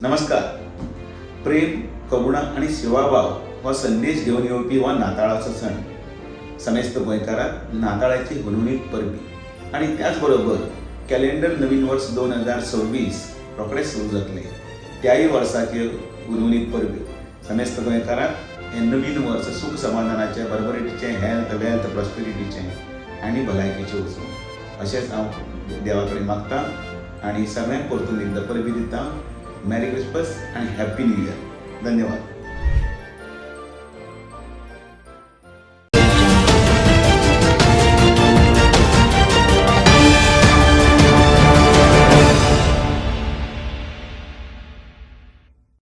नमस्कार. प्रेम, करुणा आणि सेवाभाव हो संदेश घेऊन येवपी हो नाताळाचो सण. समेस्त गोंयकारांक नाताळाची हुनहुनीत परबी आणि त्याचबरोबर कॅलेंडर नवीन वर्स 2026 रोखडेच सुरू जातले. त्याही वर्साचे हुनहुनीत परबी समेस्त गोंयकारांक हे नवीन वर्स सुख समाधानाचे, बरबरीटीचे, हेल्थ वेल्थ प्रॉस्पेरिटीचे आनी भलायकेचे वचूं अशेंच हांव देवा कडेन मागतां आनी सगळ्यांक परतून एकदां परबी दितां. मेरी क्रिसमस आणि हॅपी न्यू इयर. धन्यवाद.